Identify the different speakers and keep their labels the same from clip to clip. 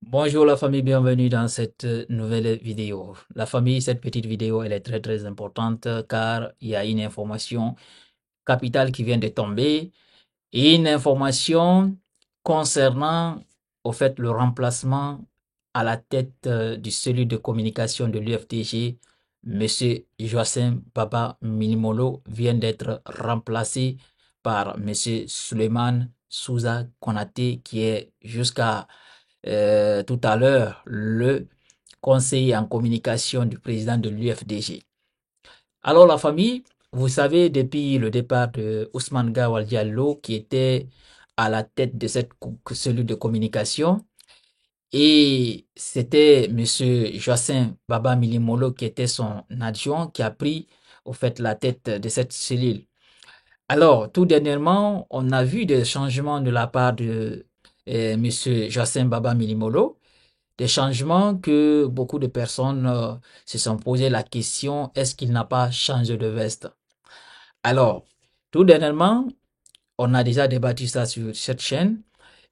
Speaker 1: Bonjour la famille, bienvenue dans cette nouvelle vidéo. La famille, cette petite vidéo, elle est très importante car il y a une information capitale qui vient de tomber et une information concernant au fait le remplacement à la tête du cellule de communication de l'UFDG. Monsieur Joacim Baba Milimolo vient d'être remplacé par Monsieur Suleiman Souza Konaté qui est jusqu'à tout à l'heure le conseiller en communication du président de l'UFDG. Alors la famille, vous savez, depuis le départ de Ousmane Gawal Diallo, qui était à la tête de cette cellule de communication, et c'était Monsieur Joacim Baba Milimolo qui était son adjoint, qui a pris au fait la tête de cette cellule. Alors, tout dernièrement, on a vu des changements de la part de Monsieur Joacim Baba Milimolo, des changements que beaucoup de personnes se sont posé la question, est-ce qu'il n'a pas changé de veste? Alors, tout dernièrement, on a déjà débattu ça sur cette chaîne.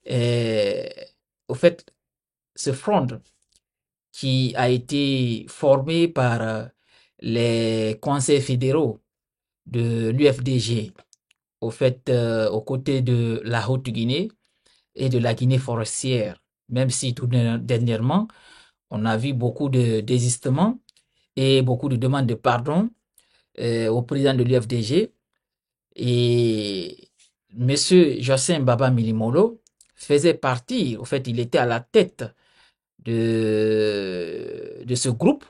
Speaker 1: Et au fait, ce front qui a été formé par les conseils fédéraux de l'UFDG, au fait, aux côtés de la Haute-Guinée et de la Guinée forestière, même si tout dernièrement, on a vu beaucoup de désistements et beaucoup de demandes de pardon au président de l'UFDG. Et Monsieur Joacim Baba Milimolo faisait partie, au fait, il était à la tête de ce groupe.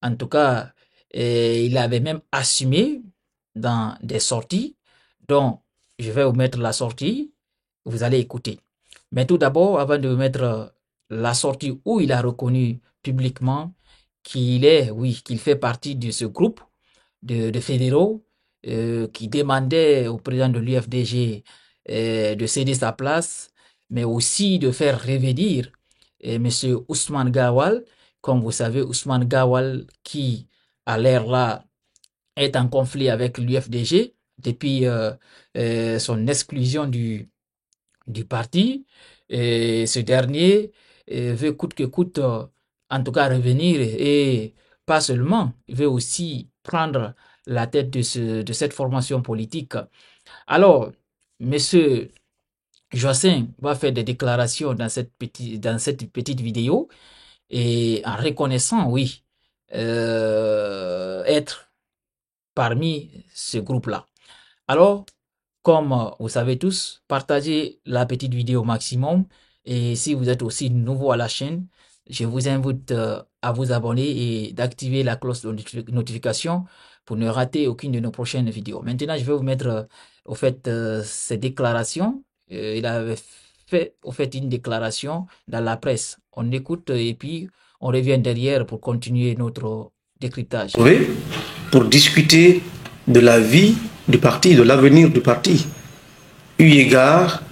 Speaker 1: En tout cas, il avait même assumé dans des sorties dont je vais vous mettre la sortie, vous allez écouter. Mais tout d'abord, avant de vous mettre la sortie où il a reconnu publiquement qu'il est, oui, qu'il fait partie de ce groupe de fédéraux qui demandait au président de l'UFDG de céder sa place, mais aussi de faire revenir M. Ousmane Gawal. Comme vous savez, Ousmane Gawal, qui à l'ère là est en conflit avec l'UFDG depuis son exclusion du parti. Et ce dernier veut coûte que coûte, en tout cas, revenir et pas seulement, il veut aussi prendre la tête de cette formation politique. Alors, monsieur Joacin va faire des déclarations dans cette petite vidéo et en reconnaissant, oui, être parmi ce groupe-là. Alors, comme vous savez tous, partagez la petite vidéo au maximum. Et si vous êtes aussi nouveau à la chaîne, je vous invite à vous abonner et d'activer la cloche de notification pour ne rater aucune de nos prochaines vidéos. Maintenant, je vais vous mettre au fait ces déclarations. Il avait fait au fait une déclaration dans la presse. On écoute et puis on revient derrière pour continuer notre décryptage.
Speaker 2: Oui, pour discuter de la vie du parti, de l'avenir du parti, eu égard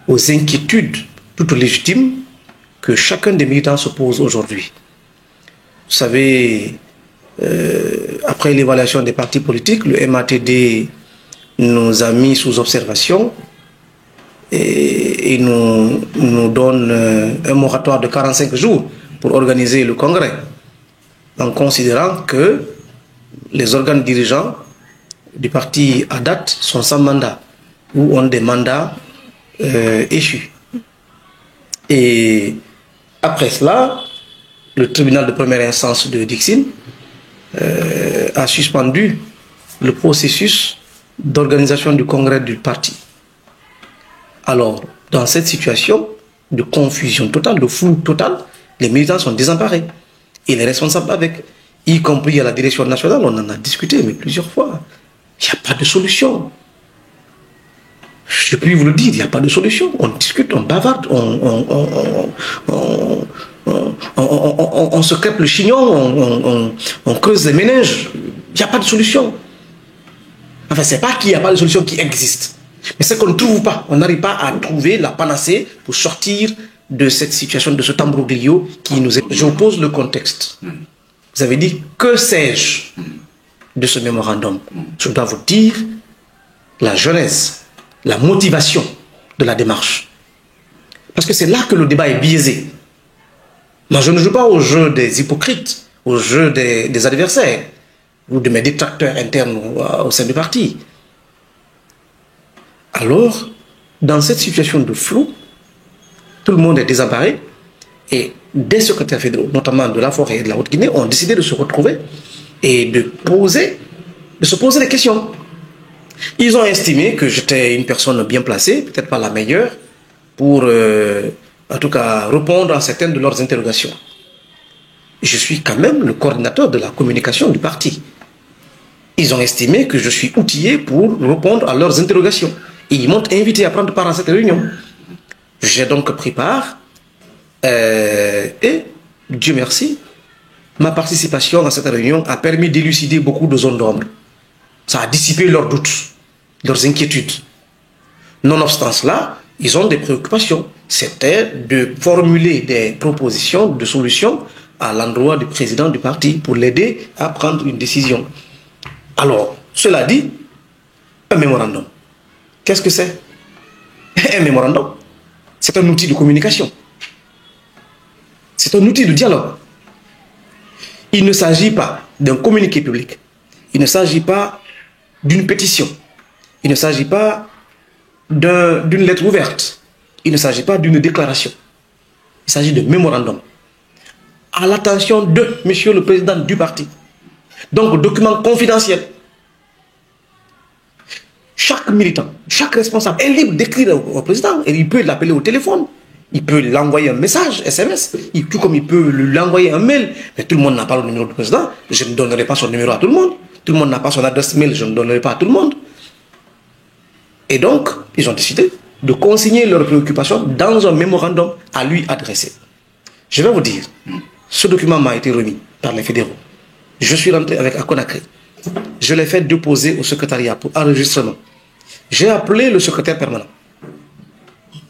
Speaker 2: aux inquiétudes toutes légitimes que chacun des militants se pose aujourd'hui. Vous savez, après l'évaluation des partis politiques, le MATD nous a mis sous observation et nous donne un moratoire de 45 jours pour organiser le congrès, en considérant que les organes dirigeants du parti à date sont sans mandat ou ont des mandats échus. Et après cela, le tribunal de première instance de Dixine a suspendu le processus d'organisation du congrès du parti. Alors, dans cette situation de confusion totale, de flou total, les militants sont désemparés. Et les responsables avec, y compris à la direction nationale, on en a discuté, mais plusieurs fois. Il n'y a pas de solution. Je puis vous le dire, il n'y a pas de solution. On discute, on bavarde, on se crêpe le chignon, on creuse les méninges. Il n'y a pas de solution. Enfin, c'est pas qu'il n'y a pas de solution qui existe. Mais c'est qu'on ne trouve pas. On n'arrive pas à trouver la panacée pour sortir de cette situation, de cet imbroglio qui nous est... Je vous pose le contexte. Vous avez dit, que sais-je de ce mémorandum? Je dois vous dire la genèse, la motivation de la démarche. Parce que c'est là que le débat est biaisé. Moi, je ne joue pas au jeu des hypocrites, au jeu des adversaires ou de mes détracteurs internes au sein du parti. Alors, dans cette situation de flou, tout le monde est désemparé et des secrétaires fédéraux, notamment de la Forêt et de la Haute-Guinée, ont décidé de se retrouver et de se poser des questions. Ils ont estimé que j'étais une personne bien placée, peut-être pas la meilleure, pour en tout cas répondre à certaines de leurs interrogations. Je suis quand même le coordinateur de la communication du parti. Ils ont estimé que je suis outillé pour répondre à leurs interrogations. Et ils m'ont invité à prendre part à cette réunion. J'ai donc pris part et, Dieu merci, ma participation à cette réunion a permis d'élucider beaucoup de zones d'ombre. Ça a dissipé leurs doutes, leurs inquiétudes. Nonobstant cela, ils ont des préoccupations. C'était de formuler des propositions de solutions à l'endroit du président du parti pour l'aider à prendre une décision. Alors, cela dit, un mémorandum. Qu'est-ce que c'est? Un mémorandum, c'est un outil de communication. C'est un outil de dialogue. Il ne s'agit pas d'un communiqué public. Il ne s'agit pas d'une pétition. Il ne s'agit pas d'une lettre ouverte. Il ne s'agit pas d'une déclaration. Il s'agit de mémorandum. À l'attention de Monsieur le Président du parti. Donc, document confidentiel. Chaque militant, chaque responsable est libre d'écrire au président. Et il peut l'appeler au téléphone. Il peut l'envoyer un message, SMS, tout comme il peut l'envoyer un mail. Mais tout le monde n'a pas le numéro du président. Je ne donnerai pas son numéro à tout le monde. Tout le monde n'a pas son adresse mail. Je ne donnerai pas à tout le monde. Et donc, ils ont décidé de consigner leurs préoccupations dans un mémorandum à lui adressé. Je vais vous dire, ce document m'a été remis par les fédéraux. Je suis rentré avec Akonakri. Je l'ai fait déposer au secrétariat pour enregistrement. J'ai appelé le secrétaire permanent,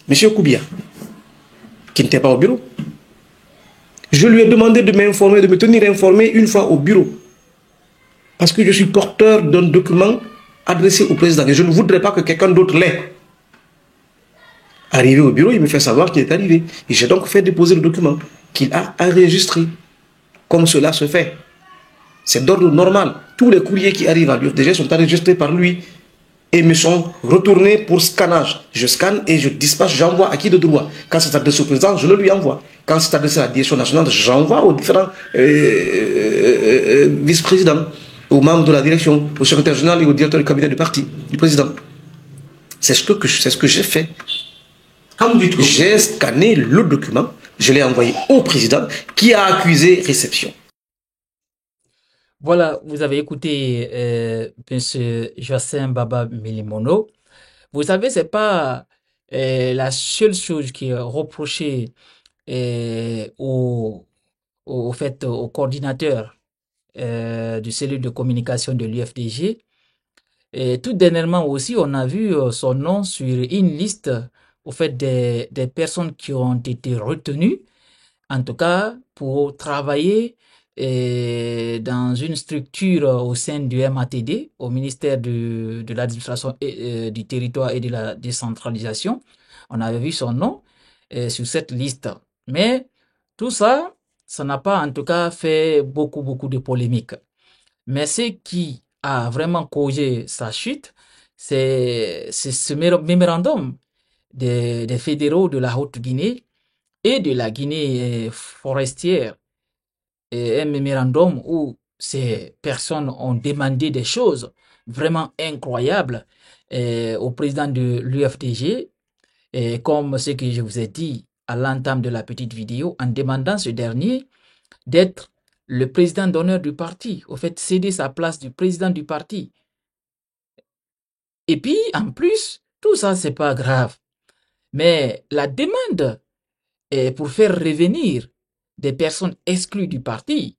Speaker 2: M. Koubia, qui n'était pas au bureau. Je lui ai demandé de m'informer, de me tenir informé une fois au bureau. Parce que je suis porteur d'un document adressé au président et je ne voudrais pas que quelqu'un d'autre l'ait. Arrivé au bureau, il me fait savoir qu'il est arrivé. Et j'ai donc fait déposer le document qu'il a enregistré, comme cela se fait. C'est d'ordre normal. Tous les courriers qui arrivent à l'UFDG sont enregistrés par lui et me sont retournés pour scannage. Je scanne et je dispatche, j'envoie à qui de droit. Quand c'est adressé au président, je le lui envoie. Quand c'est adressé à la direction nationale, j'envoie aux différents vice-présidents, aux membres de la direction, au secrétaire général et au directeur du cabinet du parti, du président. C'est ce que j'ai fait. J'ai scanné le document, je l'ai envoyé au président qui a accusé réception.
Speaker 1: Voilà, vous avez écouté M. Joacim Baba Milimono. Vous savez, c'est pas la seule chose qui est reprochée au fait au coordinateur du cellule de communication de l'UFDG. Et tout dernièrement aussi, on a vu son nom sur une liste au fait des personnes qui ont été retenues, en tout cas pour travailler dans une structure au sein du MATD, au ministère de l'administration du territoire et de la décentralisation. On avait vu son nom sur cette liste. Mais tout ça, ça n'a pas en tout cas fait beaucoup de polémiques. Mais ce qui a vraiment causé sa chute, c'est ce mémorandum des fédéraux de la Haute-Guinée et de la Guinée forestière. Et un mémorandum où ces personnes ont demandé des choses vraiment incroyables au président de l'UFDG, et comme ce que je vous ai dit à l'entame de la petite vidéo, en demandant ce dernier d'être le président d'honneur du parti, au fait céder sa place du président du parti. Et puis, en plus, tout ça, c'est pas grave. Mais la demande est pour faire revenir des personnes exclues du parti,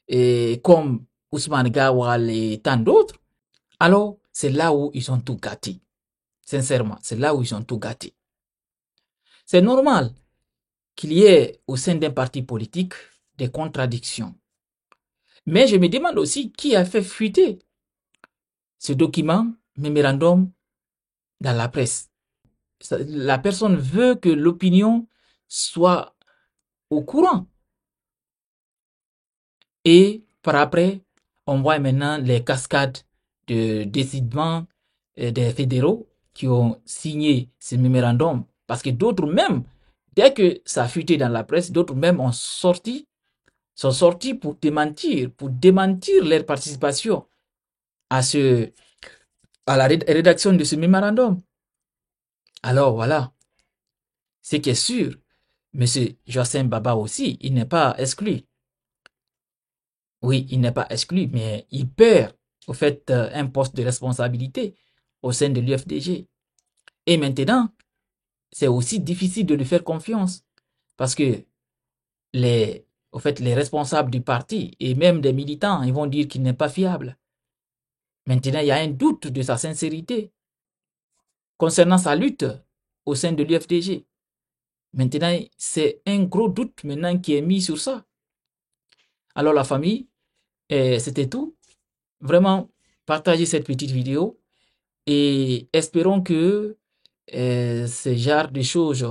Speaker 1: et comme Ousmane Gawal et tant d'autres, alors c'est là où ils ont tout gâté. Sincèrement, c'est là où ils ont tout gâté. C'est normal qu'il y ait au sein d'un parti politique des contradictions. Mais je me demande aussi qui a fait fuiter ce document, mémorandum, dans la presse. La personne veut que l'opinion soit au courant Et par après, on voit maintenant les cascades de décidements des fédéraux qui ont signé ce mémorandum. Parce que d'autres même, dès que ça a fuité dans la presse, d'autres même sont sortis pour démentir leur participation à la rédaction de ce mémorandum. Alors voilà, ce qui est sûr, M. Joachim Baba aussi, il n'est pas exclu. Oui, il n'est pas exclu, mais il perd au fait un poste de responsabilité au sein de l'UFDG. Et maintenant, c'est aussi difficile de lui faire confiance parce que les responsables du parti et même des militants, ils vont dire qu'il n'est pas fiable. Maintenant, il y a un doute de sa sincérité concernant sa lutte au sein de l'UFDG. Maintenant, c'est un gros doute maintenant qui est mis sur ça. Alors la famille, c'était tout. Vraiment, partagez cette petite vidéo et espérons que ce genre de choses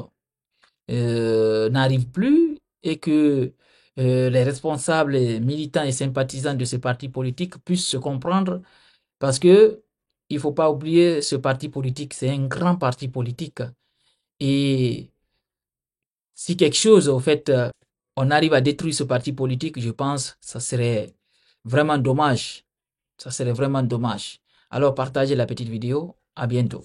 Speaker 1: n'arrivent plus et que les responsables, militants et sympathisants de ce parti politique puissent se comprendre parce que il faut pas oublier ce parti politique, c'est un grand parti politique. Et si quelque chose, au fait, on arrive à détruire ce parti politique, je pense, ça serait vraiment dommage. Ça serait vraiment dommage. Alors partagez la petite vidéo. À bientôt.